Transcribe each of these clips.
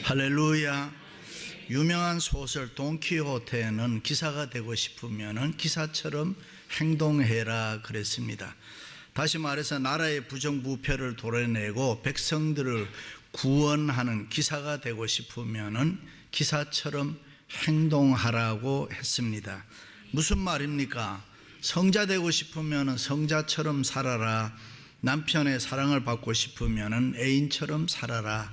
할렐루야. 유명한 소설 돈키호테는 기사가 되고 싶으면 기사처럼 행동해라 그랬습니다. 다시 말해서 나라의 부정부패를 도려내고 백성들을 구원하는 기사가 되고 싶으면 기사처럼 행동하라고 했습니다. 무슨 말입니까? 성자 되고 싶으면 성자처럼 살아라. 남편의 사랑을 받고 싶으면 애인처럼 살아라.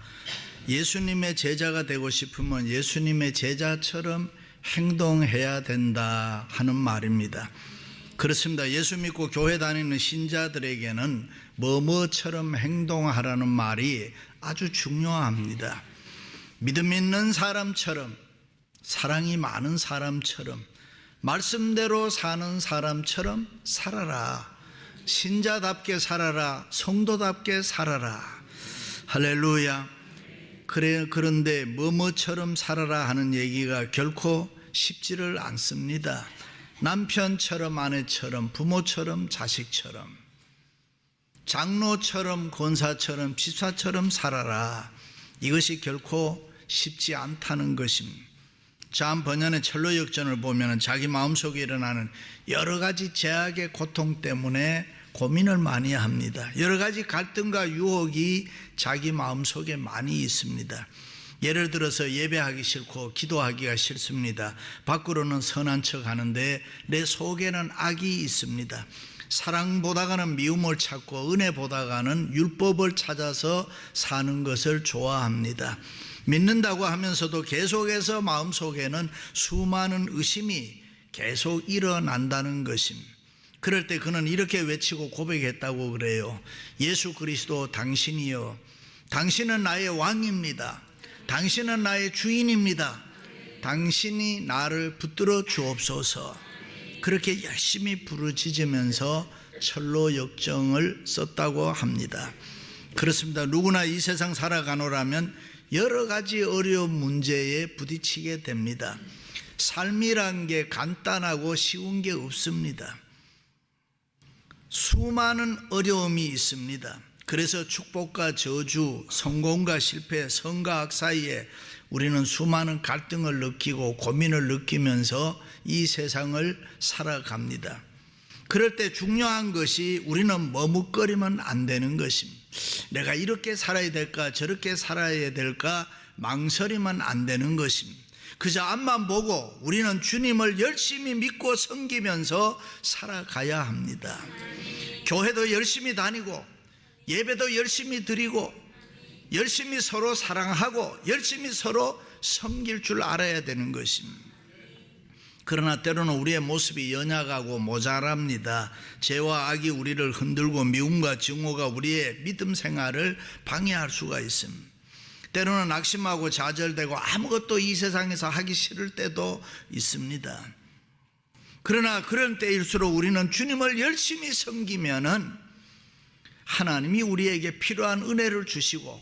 예수님의 제자가 되고 싶으면 예수님의 제자처럼 행동해야 된다 하는 말입니다. 그렇습니다. 예수 믿고 교회 다니는 신자들에게는 뭐뭐처럼 행동하라는 말이 아주 중요합니다. 믿음 있는 사람처럼, 사랑이 많은 사람처럼, 말씀대로 사는 사람처럼 살아라. 신자답게 살아라. 성도답게 살아라. 할렐루야. 그런데 뭐뭐처럼 살아라 하는 얘기가 결코 쉽지를 않습니다. 남편처럼 아내처럼 부모처럼 자식처럼 장로처럼 권사처럼 집사처럼 살아라. 이것이 결코 쉽지 않다는 것입니다. 잠 번연의 철로 역전을 보면 자기 마음속에 일어나는 여러 가지 제약의 고통 때문에 고민을 많이 합니다. 여러 가지 갈등과 유혹이 자기 마음속에 많이 있습니다. 예를 들어서 예배하기 싫고 기도하기가 싫습니다. 밖으로는 선한 척 하는데 내 속에는 악이 있습니다. 사랑보다가는 미움을 찾고 은혜보다가는 율법을 찾아서 사는 것을 좋아합니다. 믿는다고 하면서도 계속해서 마음속에는 수많은 의심이 계속 일어난다는 것입니다. 그럴 때 그는 이렇게 외치고 고백했다고 그래요. 예수 그리스도 당신이여, 당신은 나의 왕입니다. 당신은 나의 주인입니다. 당신이 나를 붙들어 주옵소서. 그렇게 열심히 부르짖으면서 철로 역정을 썼다고 합니다. 그렇습니다. 누구나 이 세상 살아가노라면 여러 가지 어려운 문제에 부딪히게 됩니다. 삶이란 게 간단하고 쉬운 게 없습니다. 수많은 어려움이 있습니다. 그래서 축복과 저주, 성공과 실패, 선과 악 사이에 우리는 수많은 갈등을 느끼고 고민을 느끼면서 이 세상을 살아갑니다. 그럴 때 중요한 것이 우리는 머뭇거리면 안 되는 것입니다. 내가 이렇게 살아야 될까 저렇게 살아야 될까 망설이면 안 되는 것입니다. 그저 앞만 보고 우리는 주님을 열심히 믿고 섬기면서 살아가야 합니다. 교회도 열심히 다니고 예배도 열심히 드리고 열심히 서로 사랑하고 열심히 서로 섬길 줄 알아야 되는 것입니다. 그러나 때로는 우리의 모습이 연약하고 모자랍니다. 죄와 악이 우리를 흔들고 미움과 증오가 우리의 믿음 생활을 방해할 수가 있습니다. 때로는 낙심하고 좌절되고 아무것도 이 세상에서 하기 싫을 때도 있습니다. 그러나 그런 때일수록 우리는 주님을 열심히 섬기면은 하나님이 우리에게 필요한 은혜를 주시고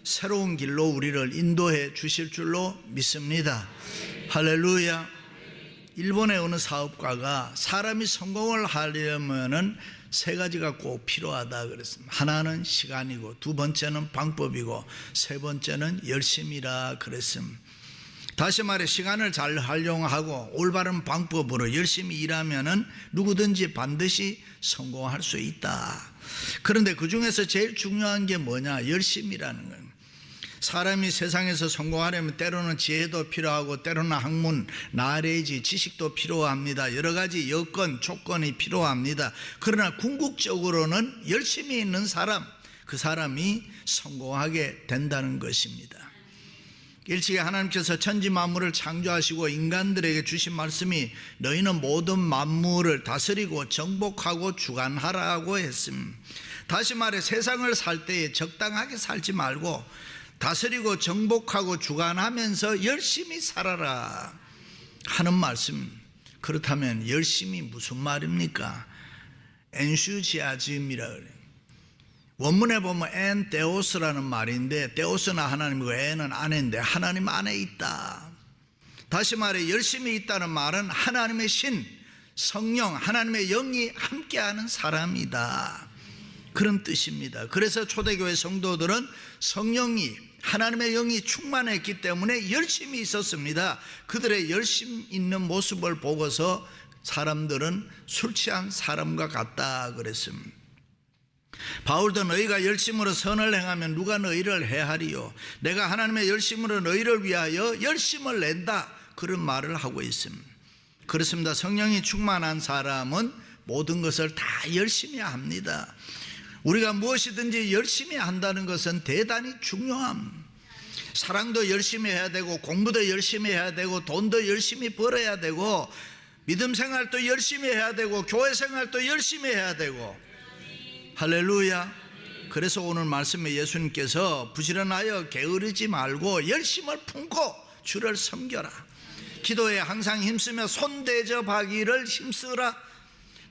새로운 길로 우리를 인도해 주실 줄로 믿습니다. 할렐루야. 일본의 어느 사업가가 사람이 성공을 하려면은 세 가지가 꼭 필요하다 그랬습니다. 하나는 시간이고 두 번째는 방법이고 세 번째는 열심이라 그랬습니다. 다시 말해 시간을 잘 활용하고 올바른 방법으로 열심히 일하면은 누구든지 반드시 성공할 수 있다. 그런데 그 중에서 제일 중요한 게 뭐냐? 열심이라는 거예요. 사람이 세상에서 성공하려면 때로는 지혜도 필요하고 때로는 학문, 나레이지, 지식도 필요합니다. 여러 가지 여건, 조건이 필요합니다. 그러나 궁극적으로는 열심히 있는 사람, 그 사람이 성공하게 된다는 것입니다. 일찍이 하나님께서 천지 만물을 창조하시고 인간들에게 주신 말씀이 너희는 모든 만물을 다스리고 정복하고 주관하라고 했습니다. 다시 말해 세상을 살 때에 적당하게 살지 말고 다스리고 정복하고 주관하면서 열심히 살아라 하는 말씀. 그렇다면 열심히 무슨 말입니까? 엔슈지아즘이라 그래요. 원문에 보면 엔 데오스라는 말인데 데오스는 하나님이고 엔은 아내인데 하나님 안에 있다. 다시 말해 열심히 있다는 말은 하나님의 신, 성령, 하나님의 영이 함께하는 사람이다. 그런 뜻입니다. 그래서 초대교회 성도들은 성령이 하나님의 영이 충만했기 때문에 열심히 있었습니다. 그들의 열심 있는 모습을 보고서 사람들은 술 취한 사람과 같다 그랬습니다. 바울도 너희가 열심으로 선을 행하면 누가 너희를 해하리요, 내가 하나님의 열심으로 너희를 위하여 열심을 낸다, 그런 말을 하고 있습니다. 그렇습니다. 성령이 충만한 사람은 모든 것을 다 열심히 합니다. 우리가 무엇이든지 열심히 한다는 것은 대단히 중요합니다. 사랑도 열심히 해야 되고, 공부도 열심히 해야 되고, 돈도 열심히 벌어야 되고, 믿음 생활도 열심히 해야 되고, 교회 생활도 열심히 해야 되고. 할렐루야. 그래서 오늘 말씀에 예수님께서 부지런하여 게으르지 말고 열심을 품고 주를 섬겨라, 기도에 항상 힘쓰며 손대접하기를 힘쓰라,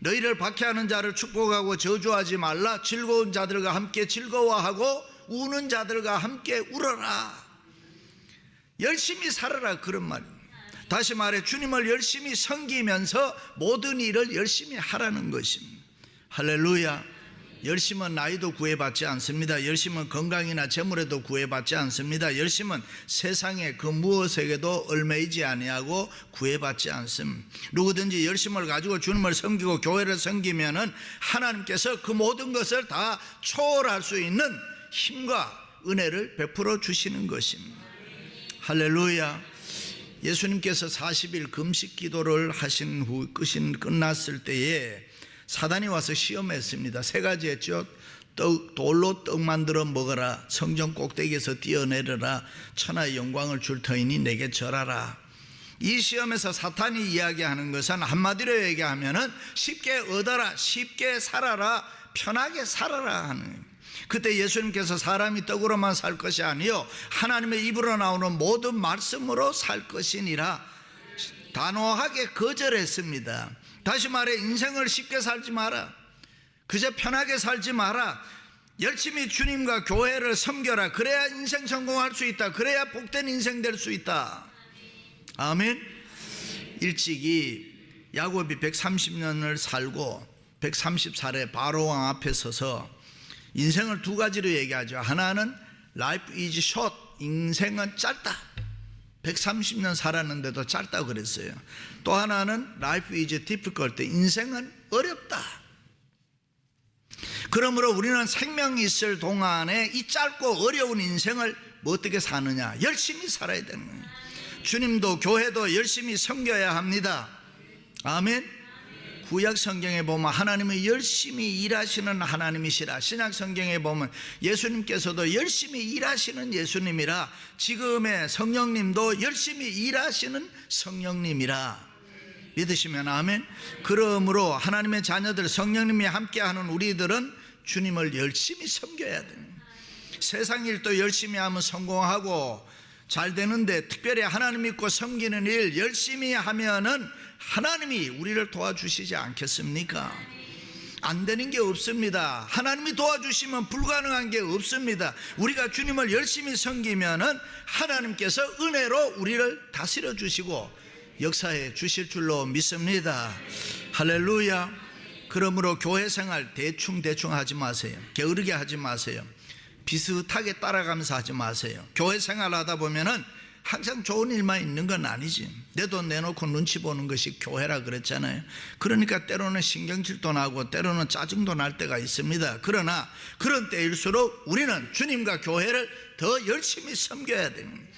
너희를 박해하는 자를 축복하고 저주하지 말라, 즐거운 자들과 함께 즐거워하고 우는 자들과 함께 울어라. 열심히 살아라, 그런 말입니다. 다시 말해 주님을 열심히 섬기면서 모든 일을 열심히 하라는 것입니다. 할렐루야. 열심은 나이도 구애받지 않습니다. 열심은 건강이나 재물에도 구애받지 않습니다. 열심은 세상의 그 무엇에게도 얽매이지 아니하고 구애받지 않습니다. 누구든지 열심을 가지고 주님을 섬기고 교회를 섬기면은 하나님께서 그 모든 것을 다 초월할 수 있는 힘과 은혜를 베풀어 주시는 것입니다. 할렐루야. 예수님께서 40일 금식 기도를 하신 후 끝났을 때에 사단이 와서 시험했습니다. 3가지 했죠. 돌로 떡 만들어 먹어라, 성전 꼭대기에서 뛰어내려라, 천하의 영광을 줄 터이니 내게 절하라. 이 시험에서 사탄이 이야기하는 것은 한마디로 얘기하면은 쉽게 얻어라, 쉽게 살아라, 편하게 살아라 하는 거예요. 그때 예수님께서 사람이 떡으로만 살 것이 아니요 하나님의 입으로 나오는 모든 말씀으로 살 것이니라 단호하게 거절했습니다. 다시 말해 인생을 쉽게 살지 마라, 그저 편하게 살지 마라, 열심히 주님과 교회를 섬겨라. 그래야 인생 성공할 수 있다. 그래야 복된 인생 될 수 있다. 아멘. 일찍이 야곱이 130년을 살고 130살에 바로왕 앞에 서서 인생을 2가지로 얘기하죠. 하나는 life is short, 인생은 짧다. 130년 살았는데도 짧다고 그랬어요. 또 하나는 life is difficult, 인생은 어렵다. 그러므로 우리는 생명이 있을 동안에 이 짧고 어려운 인생을 어떻게 사느냐, 열심히 살아야 되는 거예요. 주님도 교회도 열심히 섬겨야 합니다. 아멘. 구약 성경에 보면 하나님은 열심히 일하시는 하나님이시라, 신약 성경에 보면 예수님께서도 열심히 일하시는 예수님이라, 지금의 성령님도 열심히 일하시는 성령님이라 믿으시면 아멘. 그러므로 하나님의 자녀들, 성령님이 함께하는 우리들은 주님을 열심히 섬겨야 돼요. 세상 일도 열심히 하면 성공하고 잘 되는데, 특별히 하나님 믿고 섬기는 일 열심히 하면은 하나님이 우리를 도와주시지 않겠습니까? 안 되는 게 없습니다. 하나님이 도와주시면 불가능한 게 없습니다. 우리가 주님을 열심히 섬기면은 하나님께서 은혜로 우리를 다스려 주시고 역사해 주실 줄로 믿습니다. 할렐루야. 그러므로 교회 생활 대충 하지 마세요. 게으르게 하지 마세요. 비슷하게 따라가면서 하지 마세요. 교회 생활하다 보면은 항상 좋은 일만 있는 건 아니지. 내 돈 내놓고 눈치 보는 것이 교회라 그랬잖아요. 그러니까 때로는 신경질도 나고 때로는 짜증도 날 때가 있습니다. 그러나 그런 때일수록 우리는 주님과 교회를 더 열심히 섬겨야 됩니다.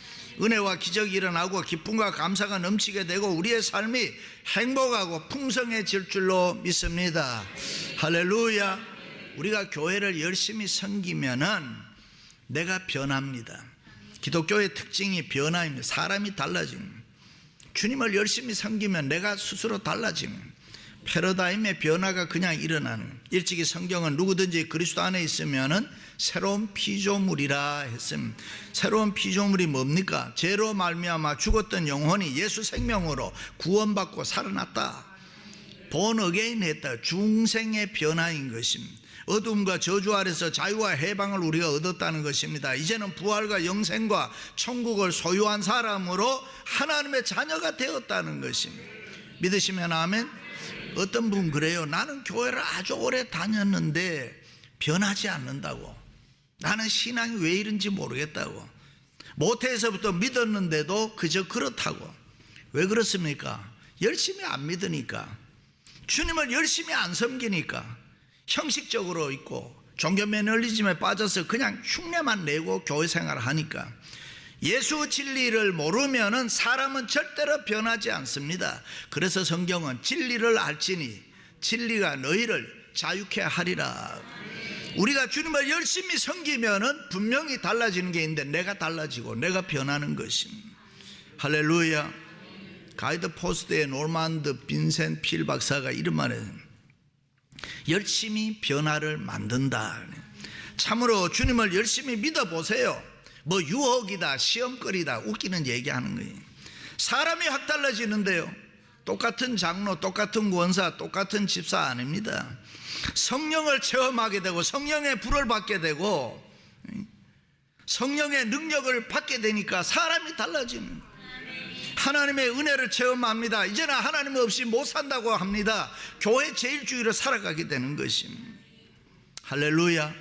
은혜와 기적이 일어나고 기쁨과 감사가 넘치게 되고 우리의 삶이 행복하고 풍성해질 줄로 믿습니다. 할렐루야. 우리가 교회를 열심히 섬기면은 내가 변합니다. 기독교의 특징이 변화입니다. 사람이 달라집니다. 주님을 열심히 섬기면 내가 스스로 달라집니다. 패러다임의 변화가 그냥 일어나는. 일찍이 성경은 누구든지 그리스도 안에 있으면은 새로운 피조물이라 했습니다. 새로운 피조물이 뭡니까? 죄로 말미암아 죽었던 영혼이 예수 생명으로 구원받고 살아났다. 본 어게인 했다. 중생의 변화인 것입니다. 어둠과 저주 아래서 자유와 해방을 우리가 얻었다는 것입니다. 이제는 부활과 영생과 천국을 소유한 사람으로 하나님의 자녀가 되었다는 것입니다. 믿으시면 아멘. 어떤 분 그래요. 나는 교회를 아주 오래 다녔는데 변하지 않는다고. 나는 신앙이 왜 이런지 모르겠다고. 모태에서부터 믿었는데도 그저 그렇다고. 왜 그렇습니까? 열심히 안 믿으니까, 주님을 열심히 안 섬기니까, 형식적으로 있고 종교 매너리즘에 빠져서 그냥 흉내만 내고 교회 생활을 하니까. 예수 진리를 모르면은 사람은 절대로 변하지 않습니다. 그래서 성경은 진리를 알지니 진리가 너희를 자유케 하리라. 우리가 주님을 열심히 섬기면은 분명히 달라지는 게 있는데, 내가 달라지고 내가 변하는 것입니다. 할렐루야. 가이드 포스트의 노만드 빈센 필 박사가 이런 말을 해요. 열심히 변화를 만든다. 참으로 주님을 열심히 믿어보세요. 뭐 유혹이다, 시험거리다, 웃기는 얘기하는 거예요. 사람이 확 달라지는데요, 똑같은 장로, 똑같은 권사, 똑같은 집사 아닙니다. 성령을 체험하게 되고 성령의 불을 받게 되고 성령의 능력을 받게 되니까 사람이 달라지는 거예요. 하나님의 은혜를 체험합니다. 이제는 하나님 없이 못 산다고 합니다. 교회 제일주의로 살아가게 되는 것입니다. 할렐루야.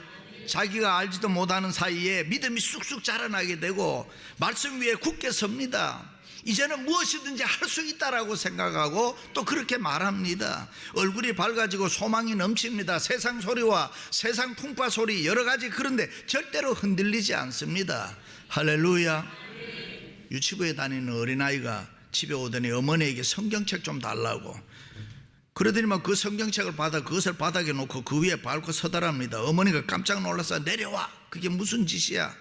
자기가 알지도 못하는 사이에 믿음이 쑥쑥 자라나게 되고 말씀 위에 굳게 섭니다. 이제는 무엇이든지 할 수 있다라고 생각하고 또 그렇게 말합니다. 얼굴이 밝아지고 소망이 넘칩니다. 세상 소리와 세상 풍파 소리 여러 가지, 그런데 절대로 흔들리지 않습니다. 할렐루야. 유치부에 다니는 어린아이가 집에 오더니 어머니에게 성경책 좀 달라고. 그러더니만 그 성경책을 받아 그것을 바닥에 놓고 그 위에 밟고 서달합니다. 어머니가 깜짝 놀라서 내려와, 그게 무슨 짓이야.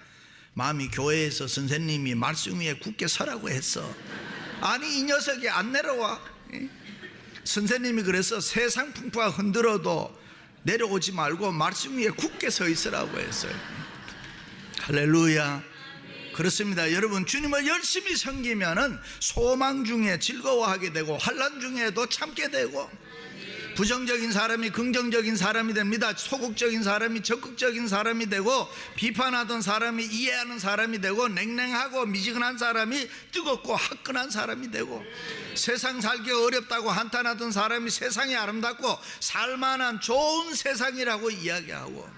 마음이 교회에서 선생님이 말씀 위에 굳게 서라고 했어. 아니 이 녀석이 안 내려와. 선생님이 그래서 세상 풍파 흔들어도 내려오지 말고 말씀 위에 굳게 서 있으라고 했어요. 할렐루야. 그렇습니다. 여러분, 주님을 열심히 섬기면은 소망 중에 즐거워하게 되고 환난 중에도 참게 되고, 부정적인 사람이 긍정적인 사람이 됩니다. 소극적인 사람이 적극적인 사람이 되고, 비판하던 사람이 이해하는 사람이 되고, 냉랭하고 미지근한 사람이 뜨겁고 화끈한 사람이 되고, 세상 살기 어렵다고 한탄하던 사람이 세상이 아름답고 살만한 좋은 세상이라고 이야기하고,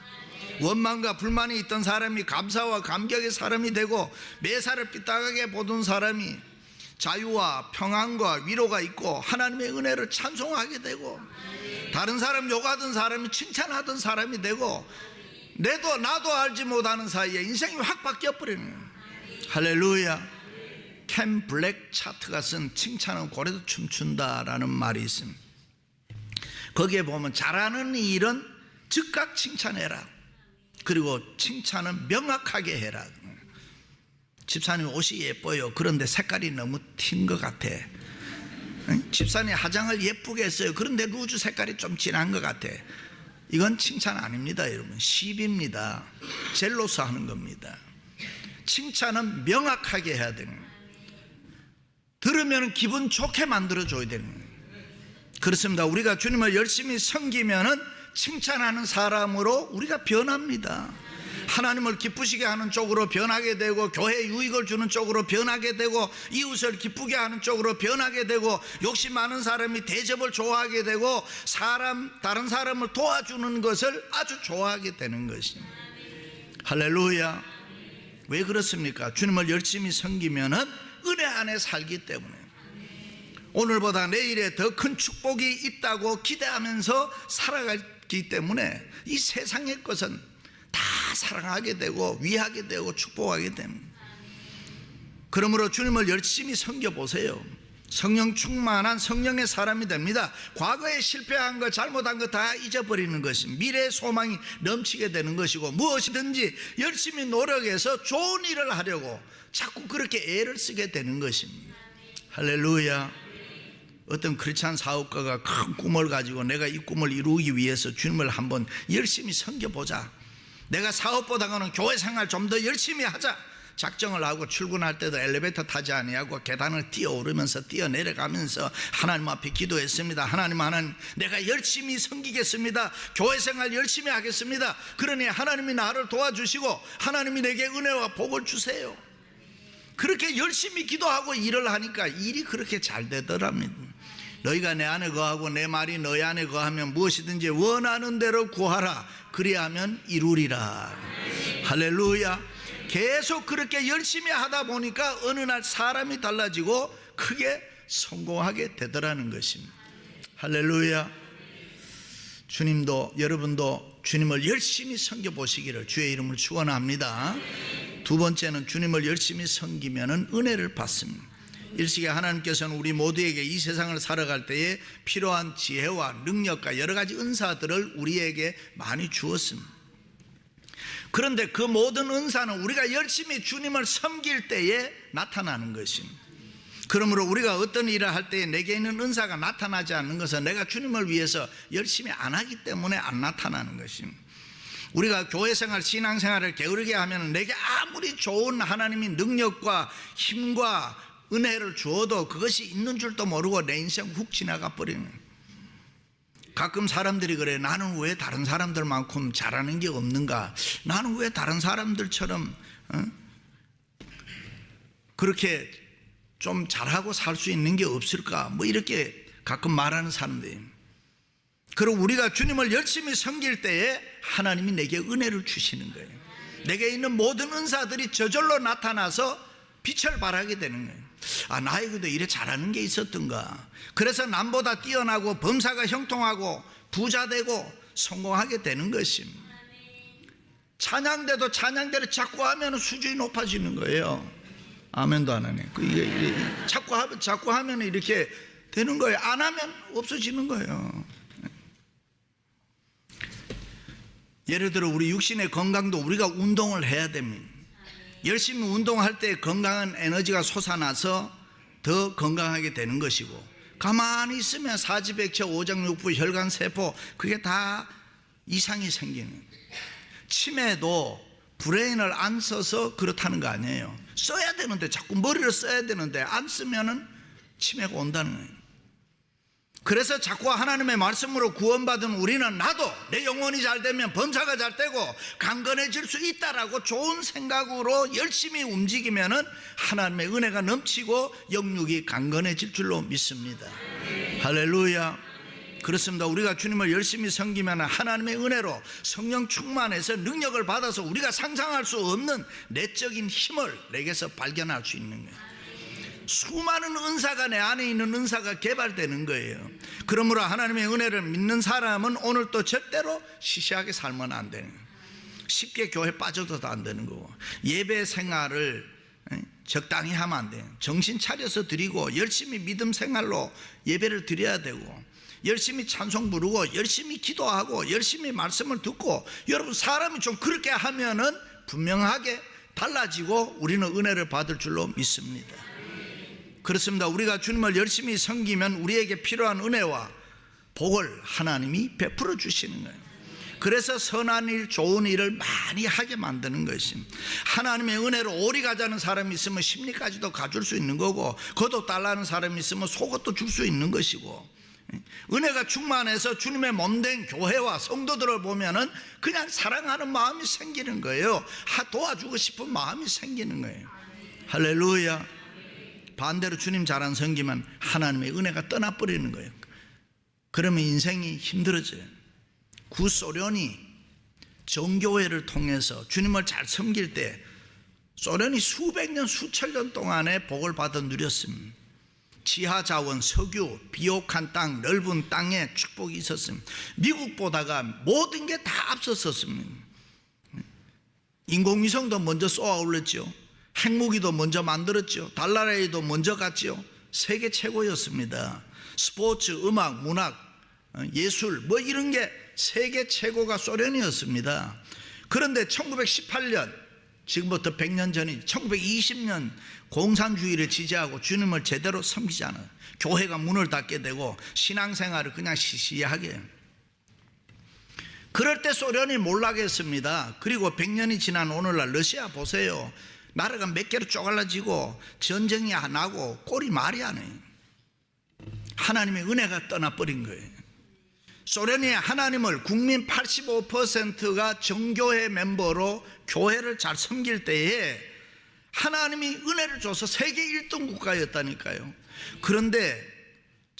원망과 불만이 있던 사람이 감사와 감격의 사람이 되고, 매사를 삐딱하게 보던 사람이 자유와 평안과 위로가 있고 하나님의 은혜를 찬송하게 되고, 다른 사람 욕하던 사람이 칭찬하던 사람이 되고, 나도 알지 못하는 사이에 인생이 확 바뀌어버리는 거예요. 할렐루야. 캔 블랙 차트가 쓴 칭찬은 고래도 춤춘다라는 말이 있습니다. 거기에 보면 잘하는 일은 즉각 칭찬해라, 그리고 칭찬은 명확하게 해라. 집사님 옷이 예뻐요. 그런데 색깔이 너무 튄 것 같아. 집사님 화장을 예쁘게 했어요. 그런데 루즈 색깔이 좀 진한 것 같아. 이건 칭찬 아닙니다, 여러분. 시비입니다. 젤로스 하는 겁니다. 칭찬은 명확하게 해야 되는 거예요. 들으면 기분 좋게 만들어줘야 되는 거예요. 그렇습니다. 우리가 주님을 열심히 섬기면은 칭찬하는 사람으로 우리가 변합니다. 하나님을 기쁘시게 하는 쪽으로 변하게 되고, 교회에 유익을 주는 쪽으로 변하게 되고, 이웃을 기쁘게 하는 쪽으로 변하게 되고, 욕심 많은 사람이 대접을 좋아하게 되고, 다른 사람을 도와주는 것을 아주 좋아하게 되는 것입니다. 할렐루야. 왜 그렇습니까? 주님을 열심히 섬기면은 은혜 안에 살기 때문에, 오늘보다 내일에 더 큰 축복이 있다고 기대하면서 살아가기 때문에 이 세상의 것은 다 사랑하게 되고 위하게 되고 축복하게 됩니다. 그러므로 주님을 열심히 섬겨보세요. 성령 충만한 성령의 사람이 됩니다. 과거에 실패한 것, 잘못한 것 다 잊어버리는 것입니다. 미래의 소망이 넘치게 되는 것이고, 무엇이든지 열심히 노력해서 좋은 일을 하려고 자꾸 그렇게 애를 쓰게 되는 것입니다. 할렐루야. 어떤 크리스찬 사업가가 큰 꿈을 가지고 내가 이 꿈을 이루기 위해서 주님을 한번 열심히 섬겨보자, 내가 사업보다는 교회 생활 좀 더 열심히 하자 작정을 하고, 출근할 때도 엘리베이터 타지 아니하고 계단을 뛰어오르면서 뛰어내려가면서 하나님 앞에 기도했습니다. 하나님, 내가 열심히 섬기겠습니다. 교회 생활 열심히 하겠습니다. 그러니 하나님이 나를 도와주시고 하나님이 내게 은혜와 복을 주세요. 그렇게 열심히 기도하고 일을 하니까 일이 그렇게 잘 되더랍니다. 너희가 내 안에 거하고 내 말이 너희 안에 거하면 무엇이든지 원하는 대로 구하라. 그리하면 이루리라. 할렐루야. 계속 그렇게 열심히 하다 보니까 어느 날 사람이 달라지고 크게 성공하게 되더라는 것입니다. 할렐루야. 주님도, 여러분도 주님을 열심히 섬겨보시기를 주의 이름을 축원합니다. 두 번째는 주님을 열심히 섬기면 은혜를 받습니다. 일시에 하나님께서는 우리 모두에게 이 세상을 살아갈 때에 필요한 지혜와 능력과 여러 가지 은사들을 우리에게 많이 주었습니다. 그런데 그 모든 은사는 우리가 열심히 주님을 섬길 때에 나타나는 것입니다. 그러므로 우리가 어떤 일을 할 때에 내게 있는 은사가 나타나지 않는 것은 내가 주님을 위해서 열심히 안 하기 때문에 안 나타나는 것입니다. 우리가 교회생활, 신앙생활을 게으르게 하면 내게 아무리 좋은 하나님이 능력과 힘과 은혜를 주어도 그것이 있는 줄도 모르고 내 인생 훅 지나가 버리는. 가끔 사람들이 그래. 나는 왜 다른 사람들만큼 잘하는 게 없는가? 나는 왜 다른 사람들처럼 그렇게 좀 잘하고 살 수 있는 게 없을까? 뭐 이렇게 가끔 말하는 사람들이. 그리고 우리가 주님을 열심히 섬길 때에 하나님이 내게 은혜를 주시는 거예요. 내게 있는 모든 은사들이 저절로 나타나서 빛을 발하게 되는 거예요. 아, 나에게도 이래 잘하는 게 있었던가. 그래서 남보다 뛰어나고 범사가 형통하고 부자되고 성공하게 되는 것입니다. 찬양대도 찬양대로 자꾸 하면 수준이 높아지는 거예요. 아멘도 안 하네. 이게 자꾸 하면 이렇게 되는 거예요. 안 하면 없어지는 거예요. 예를 들어 우리 육신의 건강도 우리가 운동을 해야 됩니다. 열심히 운동할 때 건강한 에너지가 솟아나서 더 건강하게 되는 것이고, 가만히 있으면 사지백체, 오장육부, 혈관세포 그게 다 이상이 생기는. 치매도 브레인을 안 써서 그렇다는 거 아니에요. 써야 되는데, 자꾸 머리를 써야 되는데 안 쓰면은 치매가 온다는 거예요. 그래서 자꾸 하나님의 말씀으로 구원받은 우리는 나도 내 영혼이 잘 되면 범사가 잘 되고 강건해질 수 있다라고 좋은 생각으로 열심히 움직이면은 하나님의 은혜가 넘치고 영육이 강건해질 줄로 믿습니다. 할렐루야. 그렇습니다. 우리가 주님을 열심히 섬기면 하나님의 은혜로 성령 충만해서 능력을 받아서 우리가 상상할 수 없는 내적인 힘을 내게서 발견할 수 있는 거예요. 수많은 은사가 내 안에 있는 은사가 개발되는 거예요. 그러므로 하나님의 은혜를 믿는 사람은 오늘 또 절대로 시시하게 살면 안 되는 거예요. 쉽게 교회 빠져도 안 되는 거고, 예배 생활을 적당히 하면 안 돼요. 정신 차려서 드리고 열심히 믿음 생활로 예배를 드려야 되고, 열심히 찬송 부르고 열심히 기도하고 열심히 말씀을 듣고, 여러분 사람이 좀 그렇게 하면은 분명하게 달라지고 우리는 은혜를 받을 줄로 믿습니다. 그렇습니다. 우리가 주님을 열심히 섬기면 우리에게 필요한 은혜와 복을 하나님이 베풀어 주시는 거예요. 그래서 선한 일, 좋은 일을 많이 하게 만드는 것입니다. 하나님의 은혜로 오리 가자는 사람이 있으면 심리까지도 가줄 수 있는 거고, 겉옷 달라는 사람이 있으면 속옷도 줄 수 있는 것이고, 은혜가 충만해서 주님의 몸된 교회와 성도들을 보면은 그냥 사랑하는 마음이 생기는 거예요. 도와주고 싶은 마음이 생기는 거예요. 할렐루야. 반대로 주님 잘 안 섬기면 하나님의 은혜가 떠나버리는 거예요. 그러면 인생이 힘들어져요. 구소련이 정교회를 통해서 주님을 잘 섬길 때 소련이 수백 년, 수천 년 동안의 복을 받아 누렸습니다. 지하자원, 석유, 비옥한 땅, 넓은 땅에 축복이 있었습니다. 미국보다가 모든 게 다 앞섰었습니다. 인공위성도 먼저 쏘아 올렸죠. 핵무기도 먼저 만들었죠. 달나라에도 먼저 갔죠. 세계 최고였습니다. 스포츠, 음악, 문학, 예술 뭐 이런 게 세계 최고가 소련이었습니다. 그런데 1918년, 지금부터 100년 전인 1920년 공산주의를 지지하고 주님을 제대로 섬기지 않아요. 교회가 문을 닫게 되고 신앙생활을 그냥 시시하게. 그럴 때 소련이 몰락했습니다. 그리고 100년이 지난 오늘날 러시아 보세요. 나라가 몇 개로 쪼갈라지고 전쟁이 안 하고 꼴이 말이 안 해요. 하나님의 은혜가 떠나버린 거예요. 소련이 하나님을, 국민 85%가 정교회 멤버로 교회를 잘 섬길 때에 하나님이 은혜를 줘서 세계 1등 국가였다니까요. 그런데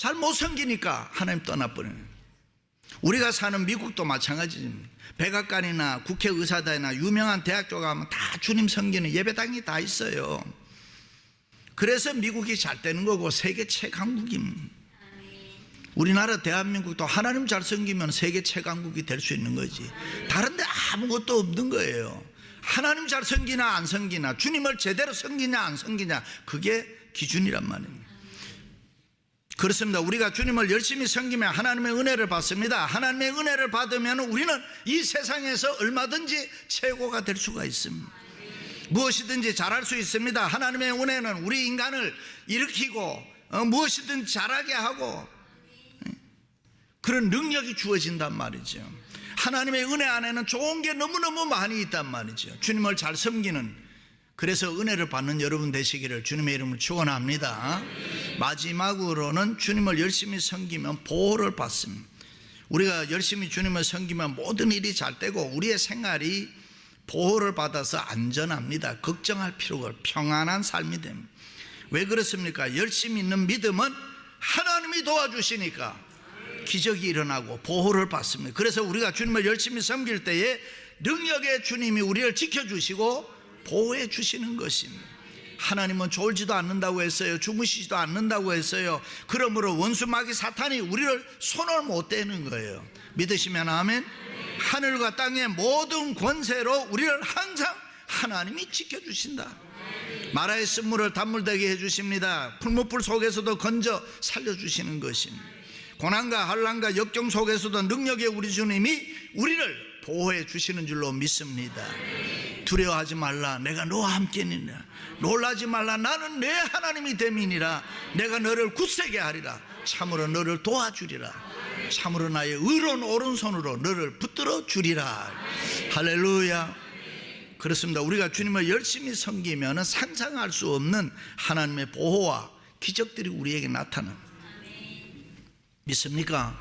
잘 못 섬기니까 하나님 떠나버려요. 우리가 사는 미국도 마찬가지입니다. 백악관이나 국회의사당이나 유명한 대학교 가면 다 주님 섬기는 예배당이 다 있어요. 그래서 미국이 잘 되는 거고 세계 최강국입니다. 우리나라 대한민국도 하나님 잘 섬기면 세계 최강국이 될 수 있는 거지. 다른 데 아무것도 없는 거예요. 하나님 잘 섬기나 안 섬기나, 주님을 제대로 섬기냐 안 섬기냐, 그게 기준이란 말입니다. 그렇습니다. 우리가 주님을 열심히 섬기면 하나님의 은혜를 받습니다. 하나님의 은혜를 받으면 우리는 이 세상에서 얼마든지 최고가 될 수가 있습니다. 무엇이든지 잘할 수 있습니다. 하나님의 은혜는 우리 인간을 일으키고 무엇이든 잘하게 하고 그런 능력이 주어진단 말이죠. 하나님의 은혜 안에는 좋은 게 너무너무 많이 있단 말이죠. 주님을 잘 섬기는, 그래서 은혜를 받는 여러분 되시기를 주님의 이름으로 축원합니다. 마지막으로는 주님을 열심히 섬기면 보호를 받습니다. 우리가 열심히 주님을 섬기면 모든 일이 잘 되고 우리의 생활이 보호를 받아서 안전합니다. 걱정할 필요가 없고 평안한 삶이 됩니다. 왜 그렇습니까? 열심히 있는 믿음은 하나님이 도와주시니까 기적이 일어나고 보호를 받습니다. 그래서 우리가 주님을 열심히 섬길 때에 능력의 주님이 우리를 지켜주시고 보호해 주시는 것입니다. 하나님은 졸지도 않는다고 했어요. 주무시지도 않는다고 했어요. 그러므로 원수 마귀 사탄이 우리를 손을 못 대는 거예요. 믿으시면 아멘. 하늘과 땅의 모든 권세로 우리를 항상 하나님이 지켜주신다. 마라의 쓴물을 단물되게 해주십니다. 풀무불 속에서도 건져 살려주시는 것입니다. 고난과 환난과 역경 속에서도 능력의 우리 주님이 우리를 보호해 주시는 줄로 믿습니다. 두려워하지 말라, 내가 너와 함께니라. 놀라지 말라, 나는 내 하나님이 됨이니라. 내가 너를 굳세게 하리라. 참으로 너를 도와주리라. 참으로 나의 의로운 오른손으로 너를 붙들어 주리라. 할렐루야. 그렇습니다. 우리가 주님을 열심히 섬기면 상상할 수 없는 하나님의 보호와 기적들이 우리에게 나타납니다. 믿습니까?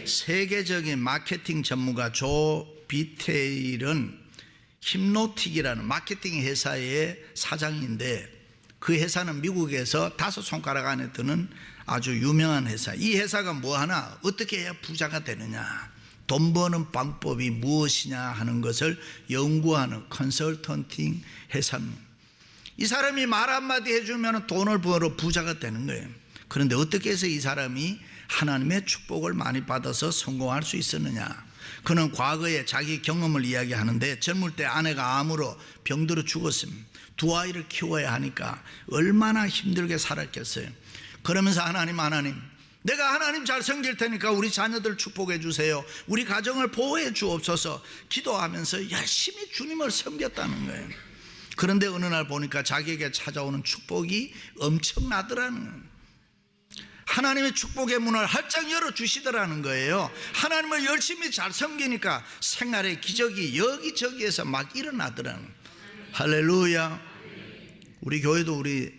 세계적인 마케팅 전문가 조 비테일은 힘노틱이라는 마케팅 회사의 사장인데, 그 회사는 미국에서 5손가락 안에 드는 아주 유명한 회사. 이 회사가 뭐하나, 어떻게 해야 부자가 되느냐, 돈 버는 방법이 무엇이냐 하는 것을 연구하는 컨설턴팅 회사입니다. 이 사람이 말 한마디 해주면 돈을 벌어 부자가 되는 거예요. 그런데 어떻게 해서 이 사람이 하나님의 축복을 많이 받아서 성공할 수 있었느냐, 그는 과거에 자기 경험을 이야기하는데, 젊을 때 아내가 암으로 병들어 죽었습니다. 2아이를 키워야 하니까 얼마나 힘들게 살았겠어요. 그러면서 하나님 내가 하나님 잘 섬길 테니까 우리 자녀들 축복해 주세요, 우리 가정을 보호해 주옵소서 기도하면서 열심히 주님을 섬겼다는 거예요. 그런데 어느 날 보니까 자기에게 찾아오는 축복이 엄청나더라는 거예요. 하나님의 축복의 문을 활짝 열어주시더라는 거예요. 하나님을 열심히 잘 섬기니까 생활의 기적이 여기저기에서 막 일어나더라는 거예요. 할렐루야. 우리 교회도 우리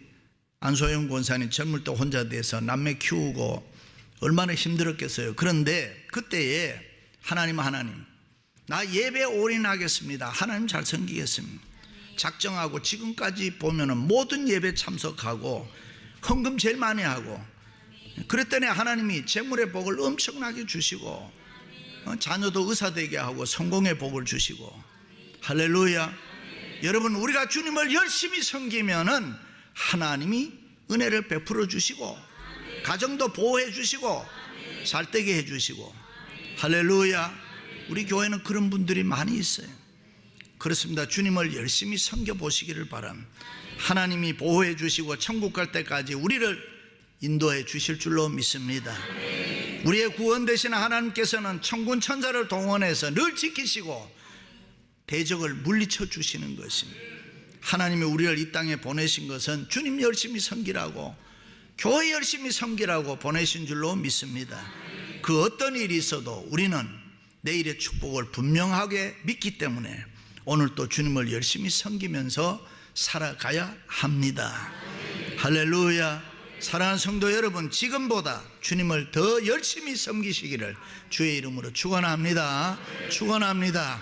안소영 권사님 젊을 때 혼자 돼서 남매 키우고 얼마나 힘들었겠어요. 그런데 그때에 하나님 나 예배 올인하겠습니다, 하나님 잘 섬기겠습니다 작정하고, 지금까지 보면은 모든 예배 참석하고 헌금 제일 많이 하고, 그랬더니 하나님이 재물의 복을 엄청나게 주시고 자녀도 의사 되게 하고 성공의 복을 주시고. 할렐루야. 여러분, 우리가 주님을 열심히 섬기면은 하나님이 은혜를 베풀어 주시고 가정도 보호해 주시고 잘되게 해 주시고. 할렐루야. 우리 교회는 그런 분들이 많이 있어요. 그렇습니다. 주님을 열심히 섬겨 보시기를 바랍니다. 하나님이 보호해 주시고 천국 갈 때까지 우리를 인도해 주실 줄로 믿습니다. 우리의 구원 되시는 하나님께서는 천군 천사를 동원해서 늘 지키시고 대적을 물리쳐 주시는 것입니다. 하나님이 우리를 이 땅에 보내신 것은 주님 열심히 섬기라고, 교회 열심히 섬기라고 보내신 줄로 믿습니다. 그 어떤 일이 있어도 우리는 내일의 축복을 분명하게 믿기 때문에 오늘 또 주님을 열심히 섬기면서 살아가야 합니다. 할렐루야. 사랑하는 성도 여러분, 지금보다 주님을 더 열심히 섬기시기를 주의 이름으로 축원합니다. 축원합니다.